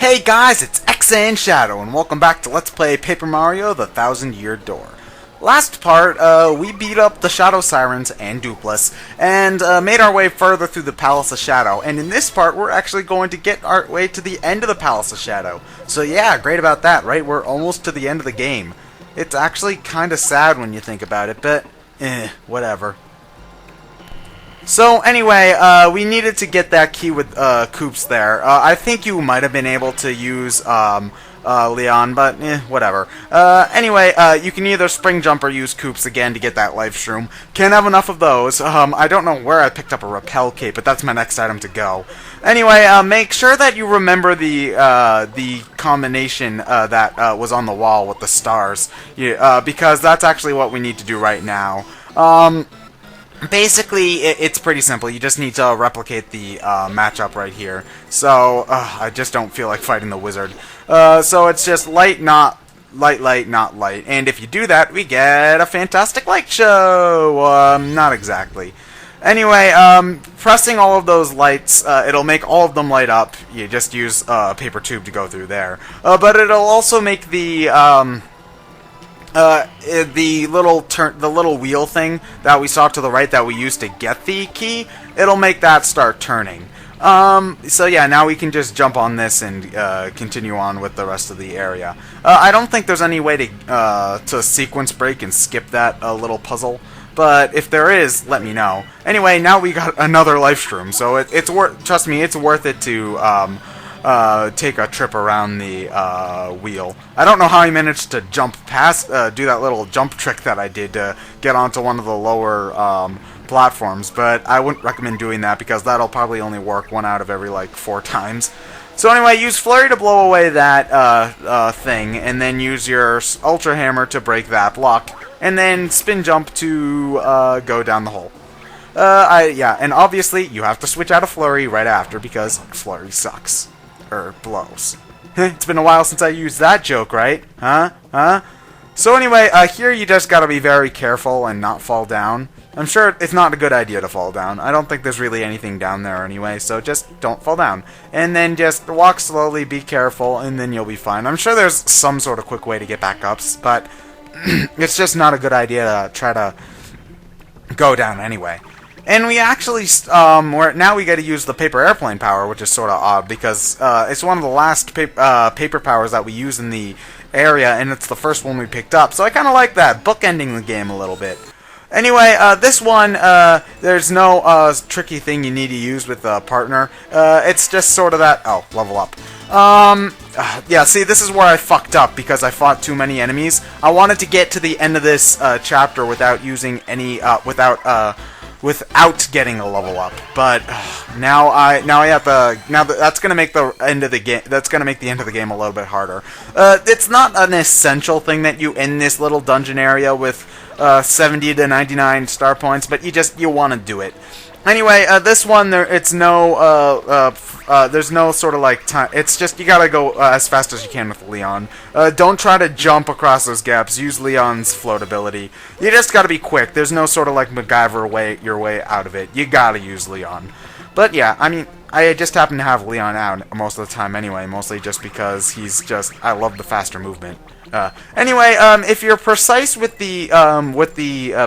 Hey guys, it's ExandShadow, and welcome back to Let's Play Paper Mario: The Thousand-Year Door. Last part, we beat up the Shadow Sirens and Dupless, and made our way further through the Palace of Shadow. And in this part, we're actually going to get our way to the end of the Palace of Shadow. So yeah, great about that, right? We're almost to the end of the game. It's actually kind of sad when you think about it, but whatever. So anyway, we needed to get that key with Koops there. I think you might have been able to use Leon, but whatever. Anyway, you can either spring jump or use Koops again to get that life shroom. Can't have enough of those. I don't know where I picked up a repel cape, but that's my next item to go. Anyway, make sure that you remember the combination that was on the wall with the stars, because that's actually what we need to do right now. Basically, it's pretty simple. You just need to replicate the matchup right here. So, I just don't feel like fighting the wizard. So it's just light, not light, not light. And if you do that, we get a fantastic light show! Not exactly. Anyway, pressing all of those lights, it'll make all of them light up. You just use a paper tube to go through there. But it'll also make the little wheel thing that we saw to the right that we used to get the key, it'll make that start turning. So yeah, now we can just jump on this and continue on with the rest of the area. I don't think there's any way to sequence break and skip that little puzzle, but if there is, let me know. Anyway, now we got another life shroom, so it's worth. Trust me, it's worth it to take a trip around the wheel. I don't know how I managed to jump past, do that little jump trick that I did to get onto one of the lower platforms, but I wouldn't recommend doing that because that'll probably only work 1 out of every like 4 times. So anyway, use Flurry to blow away that thing, and then use your Ultra Hammer to break that block, and then spin jump to go down the hole. Yeah, and obviously you have to switch out of Flurry right after because Flurry sucks. Blows. It's been a while since I used that joke, right? Huh? So anyway, here you just gotta be very careful and not fall down. I'm sure it's not a good idea to fall down. I don't think there's really anything down there anyway, so just don't fall down. And then just walk slowly, be careful, and then you'll be fine. I'm sure there's some sort of quick way to get back up, but it's just not a good idea to try to go down anyway. And we actually, now we got to use the paper airplane power, which is sort of odd, because it's one of the last paper powers that we use in the area, and it's the first one we picked up. So I kind of like that, bookending the game a little bit. Anyway, this one, there's no tricky thing you need to use with a partner. It's just sort of that, oh, level up. Yeah, see, this is where I fucked up, because I fought too many enemies. I wanted to get to the end of this chapter without using any, without getting a level up, but now I have to. Now that's gonna make the end of the game. That's gonna make the end of the game a little bit harder. It's not an essential thing that you end this little dungeon area with 70 to 99 star points, but you want to do it. Anyway, this one there's no sort of like time. It's just you gotta go as fast as you can with Leon. Don't try to jump across those gaps. Use Leon's float ability. You just gotta be quick. There's no sort of like MacGyver your way out of it. You gotta use Leon. But yeah, I mean, I just happen to have Leon out most of the time anyway. Mostly just because I love the faster movement. Anyway, if you're precise with the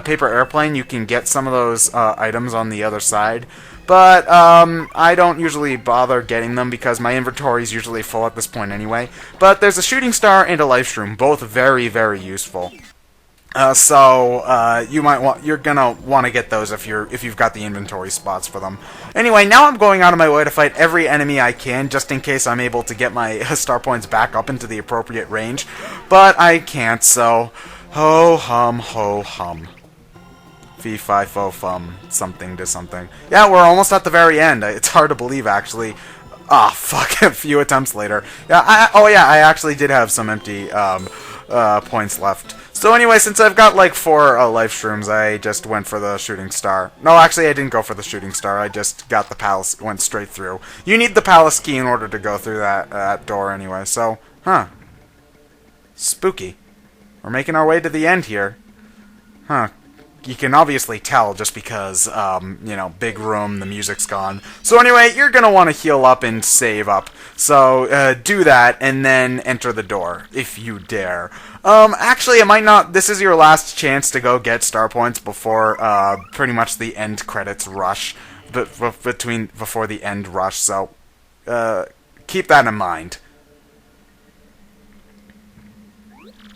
paper airplane, you can get some of those items on the other side. But I don't usually bother getting them because my inventory is usually full at this point anyway. But there's a shooting star and a life shroom, both very, very useful. So you're gonna want to get those if you've got the inventory spots for them. Anyway, now I'm going out of my way to fight every enemy I can, just in case I'm able to get my star points back up into the appropriate range. But I can't, so ho hum. Fee fi fo fum, something to something. Yeah, we're almost at the very end. It's hard to believe, actually. Ah, fuck, a few attempts later. Yeah, I actually did have some empty points left. So anyway, since I've got like 4 life shrooms, I just went for the shooting star. No, actually I didn't go for the shooting star, I just got the palace, went straight through. You need the palace key in order to go through that door anyway, so, Spooky. We're making our way to the end here. you can obviously tell just because, you know, big room, the music's gone. So anyway, you're going to want to heal up and save up. So do that and then enter the door, if you dare. Actually, it might not. This is your last chance to go get star points before pretty much the end credits rush. Before the end rush, so keep that in mind.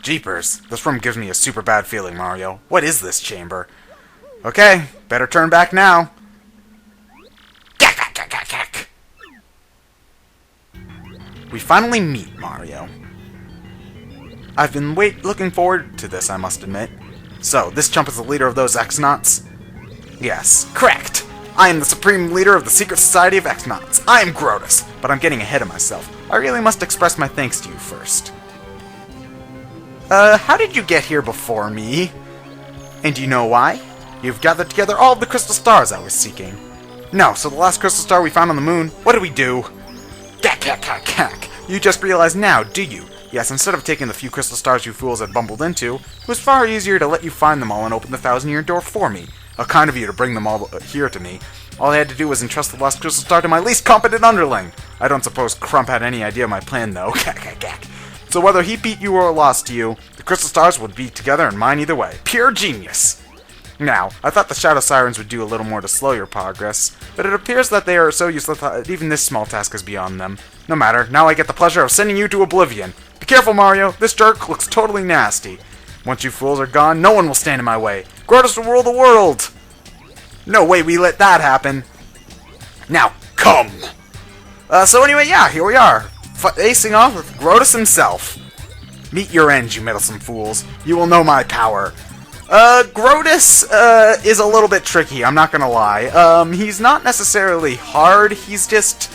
Jeepers, this room gives me a super bad feeling, Mario. What is this chamber? Okay, better turn back now. We finally meet, Mario. I've been looking forward to this, I must admit. So, this chump is the leader of those x-nauts? Yes, correct. I am the supreme leader of the secret society of x-nauts. I am Grotus, but I'm getting ahead of myself. I really must express my thanks to you first. How did you get here before me? And do you know why? You've gathered together all of the crystal stars I was seeking. No, so the last crystal star we found on the moon, what did we do? Gak. You just realized now, do you? Yes, instead of taking the few crystal stars you fools had bumbled into, it was far easier to let you find them all and open the 1,000-year door for me. How kind of you to bring them all here to me. All I had to do was entrust the lost crystal star to my least competent underling. I don't suppose Crump had any idea of my plan, though. Gak. So whether he beat you or lost to you, the crystal stars would be together and mine either way. Pure genius! Now, I thought the Shadow Sirens would do a little more to slow your progress, but it appears that they are so useless that even this small task is beyond them. No matter, now I get the pleasure of sending you to oblivion. Be careful, Mario, this jerk looks totally nasty. Once you fools are gone, no one will stand in my way. Grotus will rule the world! No way we let that happen. Now, come! So anyway, yeah, here we are. Facing off with Grotus himself. Meet your end, you meddlesome fools. You will know my power. Grotus, is a little bit tricky, I'm not gonna lie. He's not necessarily hard, he's just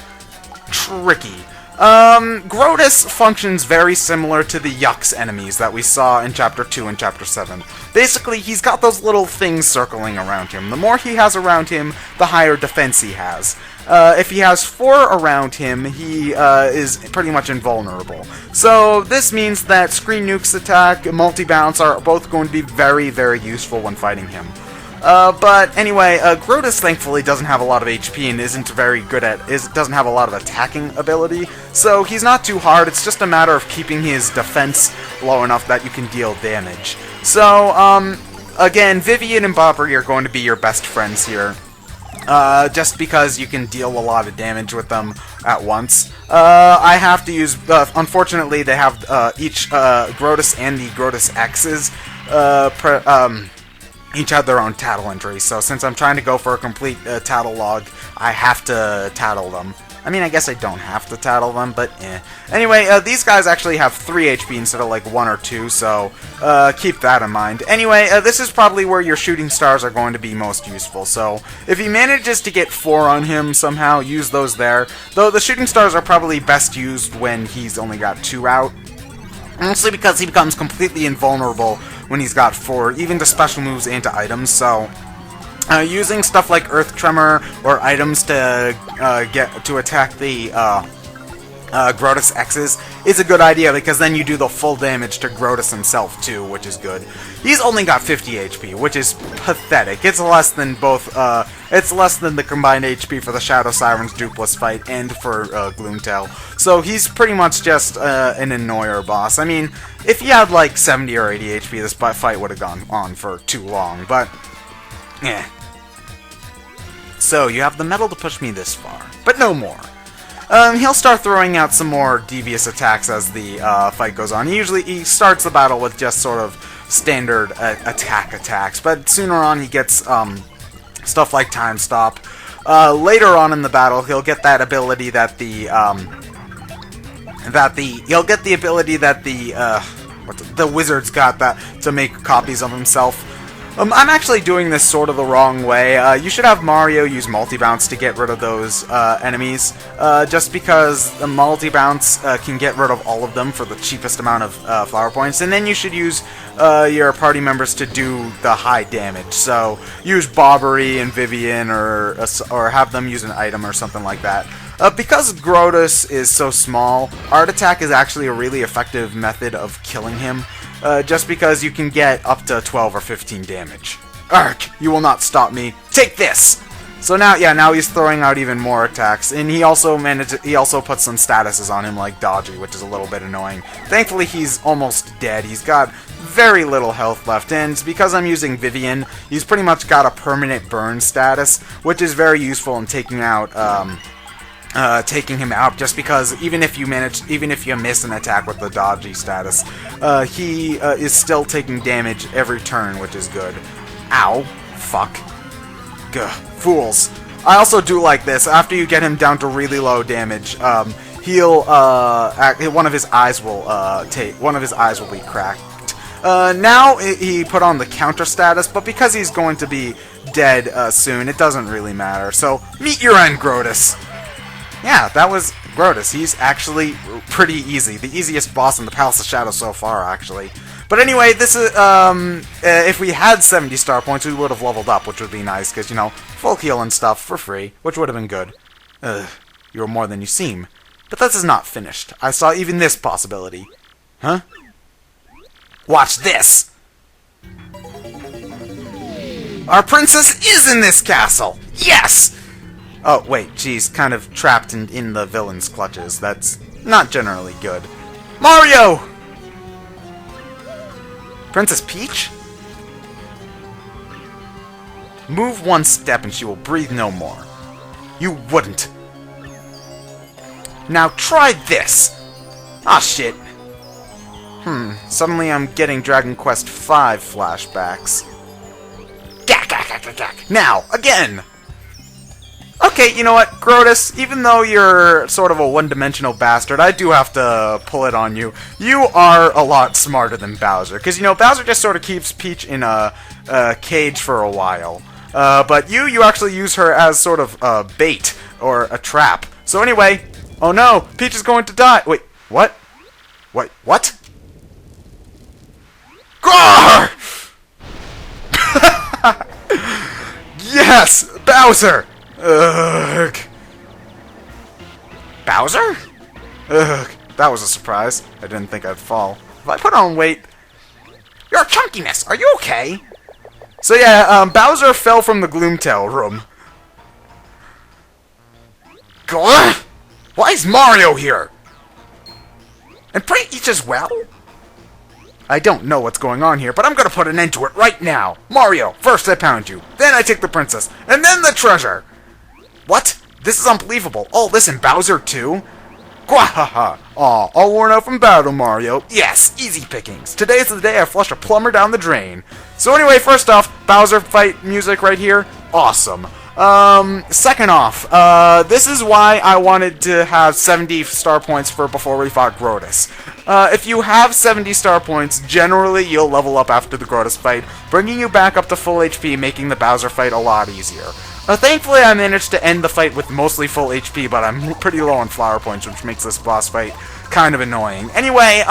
tricky. Grotus functions very similar to the Yux enemies that we saw in Chapter 2 and Chapter 7. Basically, he's got those little things circling around him. The more he has around him, the higher defense he has. If he has 4 around him, he is pretty much invulnerable. So this means that Screen Nuke's attack, multi-bounce are both going to be very, very useful when fighting him. But anyway, Grotus thankfully doesn't have a lot of HP and isn't very good at, doesn't have a lot of attacking ability, so he's not too hard, it's just a matter of keeping his defense low enough that you can deal damage. So, again, Vivian and Bobbery are going to be your best friends here. Just because you can deal a lot of damage with them at once. I have to use, unfortunately they have, each, Grotus and the Grotus X's, each have their own tattle entry, so since I'm trying to go for a complete tattle log, I have to tattle them. I mean, I guess I don't have to tattle them, but eh. Anyway, these guys actually have 3 HP instead of like 1 or 2, so keep that in mind. Anyway, this is probably where your shooting stars are going to be most useful, so if he manages to get 4 on him somehow, use those there. Though the shooting stars are probably best used when he's only got 2 out, mostly because he becomes completely invulnerable when he's got 4, even to special moves and to items, so using stuff like Earth Tremor or items to attack the Grotus X's is a good idea, because then you do the full damage to Grotus himself too, which is good. He's only got 50 HP, which is pathetic. It's less than both, it's less than the combined HP for the Shadow Sirens Dupless fight and for Gloomtail. So he's pretty much just an annoyer boss. I mean, if he had like 70 or 80 HP, this fight would have gone on for too long, but yeah. So, you have the metal to push me this far, but no more. He'll start throwing out some more devious attacks as the fight goes on. He starts the battle with just sort of standard attacks, but sooner on he gets stuff like Time Stop. Later on in the battle, he'll get that ability that the wizard's got that to make copies of himself. I'm actually doing this sort of the wrong way. You should have Mario use multi-bounce to get rid of those enemies, just because the multi-bounce can get rid of all of them for the cheapest amount of flower points, and then you should use your party members to do the high damage. So use Bobbery and Vivian, or have them use an item or something like that. Because Grotus is so small, Art Attack is actually a really effective method of killing him. Just because you can get up to 12 or 15 damage. Ark, you will not stop me. Take this! So now, yeah, now he's throwing out even more attacks, and he also put some statuses on him like dodgy, which is a little bit annoying. Thankfully, he's almost dead. He's got very little health left, and because I'm using Vivian, he's pretty much got a permanent burn status, which is very useful in taking out, taking him out, just because even if you miss an attack with the dodgy status, he is still taking damage every turn, which is good. Ow. Fuck. Gah. Fools. I also do like this. After you get him down to really low damage, he'll one of his eyes will be cracked. Now he put on the counter status, but because he's going to be dead soon, it doesn't really matter. So meet your end, Grotus. Yeah, that was Grotus. He's actually pretty easy. The easiest boss in the Palace of Shadow so far, actually. But anyway, this is, if we had 70 star points, we would have leveled up, which would be nice, because, you know, full heal and stuff for free, which would have been good. You're more than you seem. But this is not finished. I saw even this possibility. Huh? Watch this! Our princess is in this castle! Yes! Oh, wait, she's kind of trapped in the villain's clutches. That's not generally good. Mario! Princess Peach? Move one step and she will breathe no more. You wouldn't. Now try this! Ah, shit. Suddenly I'm getting Dragon Quest V flashbacks. Gak, gak, gak, gak, gak. Now, again! Okay, you know what, Grotus, even though you're sort of a one-dimensional bastard, I do have to pull it on you. You are a lot smarter than Bowser, because, you know, Bowser just sort of keeps Peach in a cage for a while. But you actually use her as sort of a bait, or a trap. So anyway, oh no, Peach is going to die. Wait, what? Wait, what? Grrr! Yes, Bowser! Ugh. Bowser? Ugh. That was a surprise. I didn't think I'd fall. If I put on weight... Your chunkiness, are you okay? So yeah, Bowser fell from the Gloomtail room. Grr! Why is Mario here? And Peach as well? I don't know what's going on here, but I'm gonna put an end to it right now. Mario, first I pound you, then I take the princess, and then the treasure! What? This is unbelievable. Oh, listen, Bowser too? Gwahaha! Aw, all worn out from battle, Mario. Yes, easy pickings. Today's the day I flush a plumber down the drain. So anyway, first off, Bowser fight music right here. Awesome. Second off, this is why I wanted to have 70 star points for before we fought Grotus. If you have 70 star points, generally you'll level up after the Grotus fight, bringing you back up to full HP, making the Bowser fight a lot easier. Thankfully, I managed to end the fight with mostly full HP, but I'm pretty low on flower points, which makes this boss fight kind of annoying. Anyway,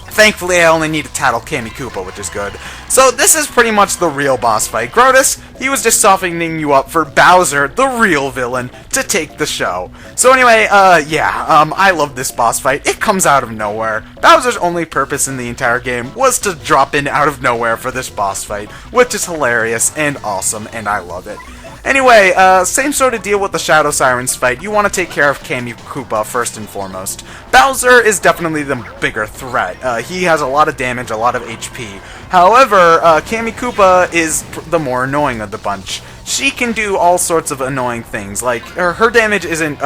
thankfully I only need to tattle Kamikoopa, which is good. So this is pretty much the real boss fight. Grotus, he was just softening you up for Bowser, the real villain, to take the show. So anyway, I love this boss fight. It comes out of nowhere. Bowser's only purpose in the entire game was to drop in out of nowhere for this boss fight, which is hilarious and awesome, and I love it. Anyway, same sort of deal with the Shadow Sirens fight. You want to take care of Kamikoopa first and foremost. Bowser is definitely the bigger threat. He has a lot of damage, a lot of HP. However, Kamikoopa is the more annoying of the bunch. She can do all sorts of annoying things, like, her damage isn't,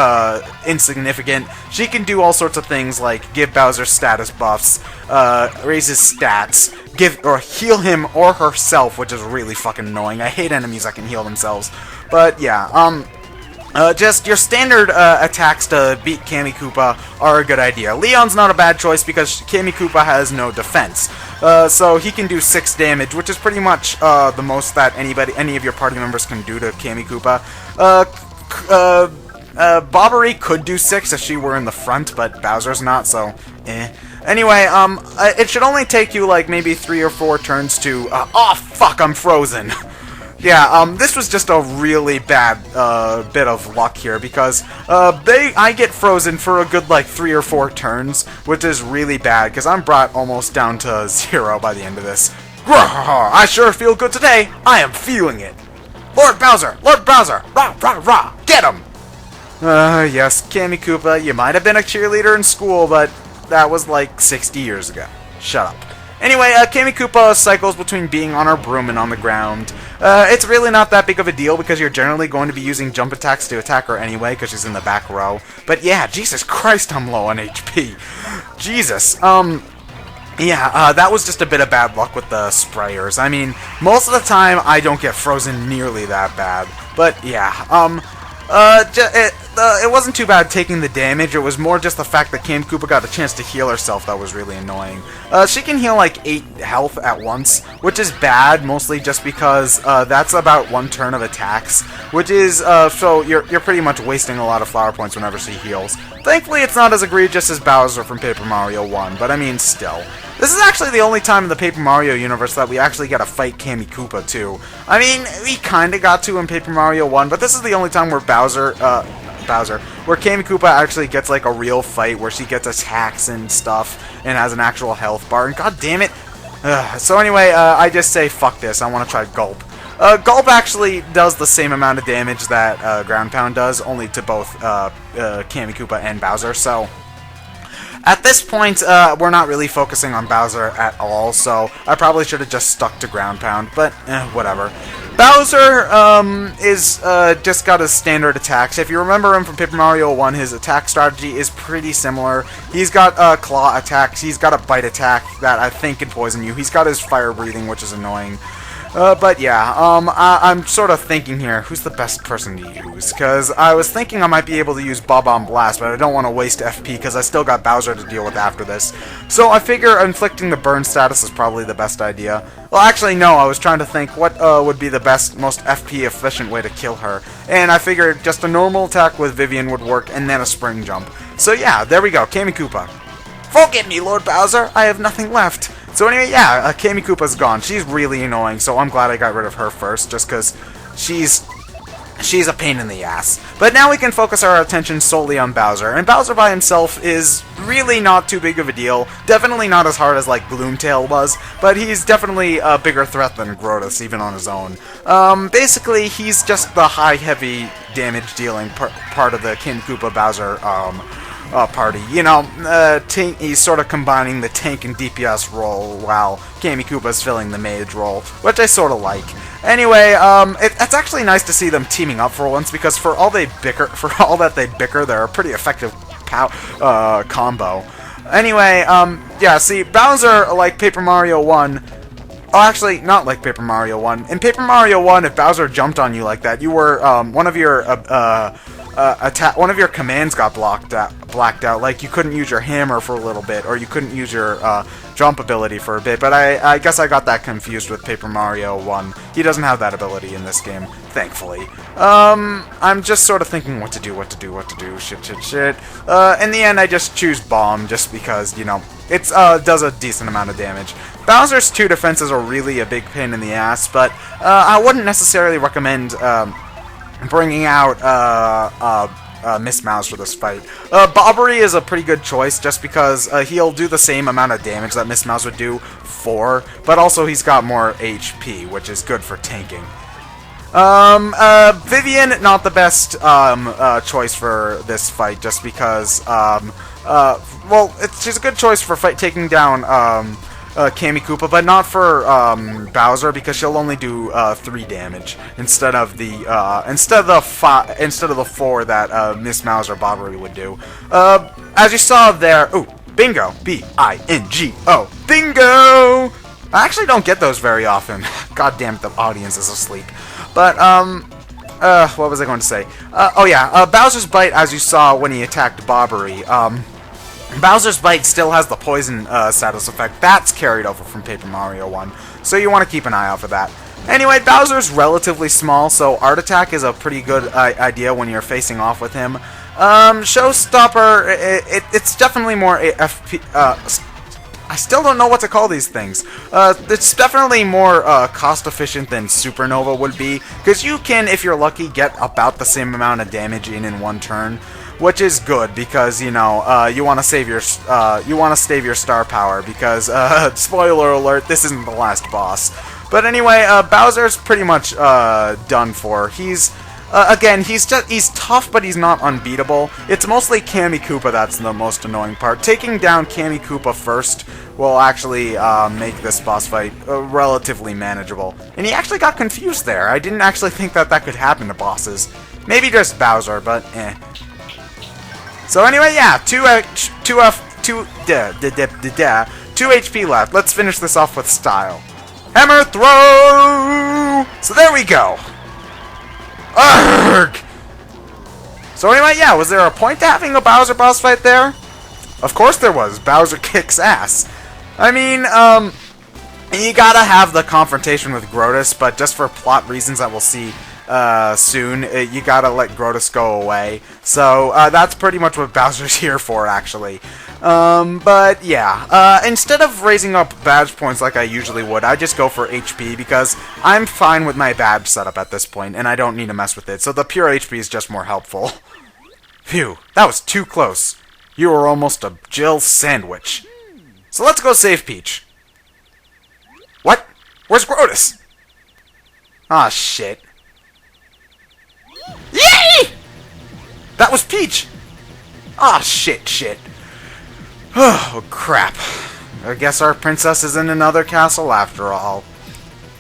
insignificant. She can do all sorts of things like give Bowser status buffs, raise his stats, heal him or herself, which is really fucking annoying. I hate enemies that can heal themselves. But, yeah, just your standard attacks to beat Kamikoopa are a good idea. Leon's not a bad choice because Kamikoopa has no defense. So he can do 6 damage, which is pretty much the most that any of your party members can do to Kamikoopa. Bobbery could do 6 if she were in the front, but Bowser's not, so eh. Anyway, it should only take you like maybe 3 or 4 turns to, oh fuck, I'm frozen. Yeah, this was just a really bad bit of luck here, because I get frozen for a good like 3 or 4 turns, which is really bad, because I'm brought almost down to 0 by the end of this. Grrr, I sure feel good today. I am feeling it. Lord Bowser! Lord Bowser! Rah, rah, rah! Get him! Yes, Kammy Koopa, you might have been a cheerleader in school, but that was like 60 years ago. Shut up. Anyway, Kammy Koopa cycles between being on her broom and on the ground. It's really not that big of a deal because you're generally going to be using jump attacks to attack her anyway because she's in the back row. But yeah, Jesus Christ, I'm low on HP. Jesus. Yeah, that was just a bit of bad luck with the sprayers. I mean, most of the time I don't get frozen nearly that bad. But yeah, it wasn't too bad taking the damage. It was more just the fact that Kammy Koopa got a chance to heal herself that was really annoying. She can heal like 8 health at once, which is bad, mostly just because that's about 1 turn of attacks, which is, so you're pretty much wasting a lot of flower points whenever she heals. Thankfully, it's not as egregious as Bowser from Paper Mario 1, but I mean, still. This is actually the only time in the Paper Mario universe that we actually get to fight Kammy Koopa, too. I mean, we kinda got to in Paper Mario 1, but this is the only time where where Kammy Koopa actually gets like a real fight where she gets attacks and stuff and has an actual health bar, and god damn it. So anyway, I just say fuck this, I want to try Gulp. Gulp actually does the same amount of damage that Ground Pound does, only to both Kammy Koopa and Bowser, so at this point, we're not really focusing on Bowser at all, so I probably should have just stuck to Ground Pound, but whatever. Bowser is just got his standard attacks. If you remember him from Paper Mario 1, his attack strategy is pretty similar. He's got claw attacks, he's got a bite attack that I think can poison you, he's got his fire breathing, which is annoying. But yeah, I'm sort of thinking here, who's the best person to use? Because I was thinking I might be able to use Bob-omb Blast, but I don't want to waste FP because I still got Bowser to deal with after this. So I figure inflicting the burn status is probably the best idea. Well, actually, no, I was trying to think what would be the best, most FP efficient way to kill her. And I figured just a normal attack with Vivian would work, and then a spring jump. So yeah, there we go, Kammy Koopa. Forgive me, Lord Bowser, I have nothing left. So anyway, yeah, Kammy Koopa's gone. She's really annoying, so I'm glad I got rid of her first, just because she's a pain in the ass. But now we can focus our attention solely on Bowser, and Bowser by himself is really not too big of a deal. Definitely not as hard as, like, Gloomtail was, but he's definitely a bigger threat than Grodus, even on his own. Basically, he's just the high, heavy damage-dealing part of the Kammy Koopa Bowser, party. You know, he's sort of combining the tank and DPS role while Kammy Koopa's filling the mage role, which I sort of like. Anyway, it's actually nice to see them teaming up for once because for all that they bicker, they're a pretty effective combo. Anyway, yeah, see, Bowser, like Paper Mario 1. Oh, actually, not like Paper Mario 1. In Paper Mario 1, if Bowser jumped on you like that, you were one of your commands got blacked out. Like you couldn't use your hammer for a little bit, or you couldn't use your jump ability for a bit. But I guess I got that confused with Paper Mario 1. He doesn't have that ability in this game, thankfully. I'm just sort of thinking what to do. Shit. In the end, I just choose Bomb, just because, you know, it does a decent amount of damage. Bowser's 2 defenses are really a big pain in the ass, but I wouldn't necessarily recommend bringing out Miss Mouse for this fight. Bobbery is a pretty good choice just because he'll do the same amount of damage that Miss Mouse would do but also he's got more HP, which is good for tanking. Vivian, not the best choice for this fight just because, well, she's a good choice for taking down Kammy Koopa, but not for Bowser because she'll only do 3 damage instead of the 4 that Miss Mouse or Bobbery would do. As you saw there, ooh, bingo, B-I-N-G-O, bingo. I actually don't get those very often. God damn it, the audience is asleep. But what was I going to say? Oh yeah, Bowser's Bite, as you saw when he attacked Bobbery. Bowser's Bite still has the poison status effect. That's carried over from Paper Mario 1, so you want to keep an eye out for that. Anyway, Bowser's relatively small, so Art Attack is a pretty good idea when you're facing off with him. Showstopper, it's definitely more FP... I still don't know what to call these things. It's definitely more cost-efficient than Supernova would be, because you can, if you're lucky, get about the same amount of damage in 1 turn. which is good because you know you want to save your star power because spoiler alert, this isn't the last boss. But anyway, Bowser's pretty much done for. He's again, he's tough, but he's not unbeatable. It's mostly Kammy Koopa that's the most annoying part. Taking down Kammy Koopa first will actually make this boss fight relatively manageable. And he actually got confused there. I didn't actually think that that could happen to bosses. Maybe just Bowser, but eh. So anyway, yeah, 2 HP left. Let's finish this off with style. Hammer throw! So there we go. Arrgh! So anyway, yeah, was there a point to having a Bowser boss fight there? Of course there was. Bowser kicks ass. I mean, you gotta have the confrontation with Grotus, but just for plot reasons that we'll see soon, you gotta let Grotus go away. So that's pretty much what Bowser's here for, actually. But yeah, instead of raising up badge points like I usually would, I just go for HP because I'm fine with my badge setup at this point, and I don't need to mess with it. So the pure HP is just more helpful. Phew, that was too close. You were almost a Jill sandwich. So let's go save Peach. What? Where's Grotus? Ah, shit. Yay! That was Peach! Ah, shit. Oh, crap. I guess our princess is in another castle after all.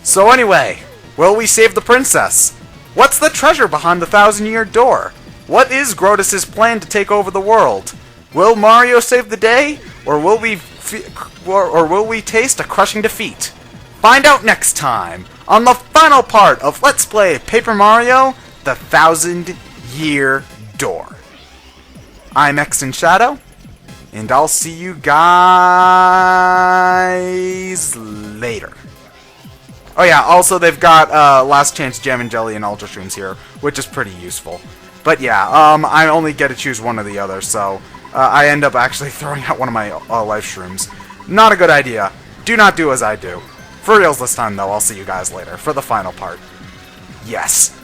So anyway, will we save the princess? What's the treasure behind the 1,000-year door? What is Grotus's plan to take over the world? Will Mario save the day, or will we taste a crushing defeat? Find out next time on the final part of Let's Play Paper Mario: The 1,000-Year Door. I'm ExandShadow, and I'll see you guys later. Oh yeah, also they've got Last Chance Jam and Jelly and Ultra Shrooms here, which is pretty useful. But yeah, I only get to choose one or the other, so I end up actually throwing out one of my life shrooms. Not a good idea. Do not do as I do. For reals this time, though, I'll see you guys later for the final part. Yes.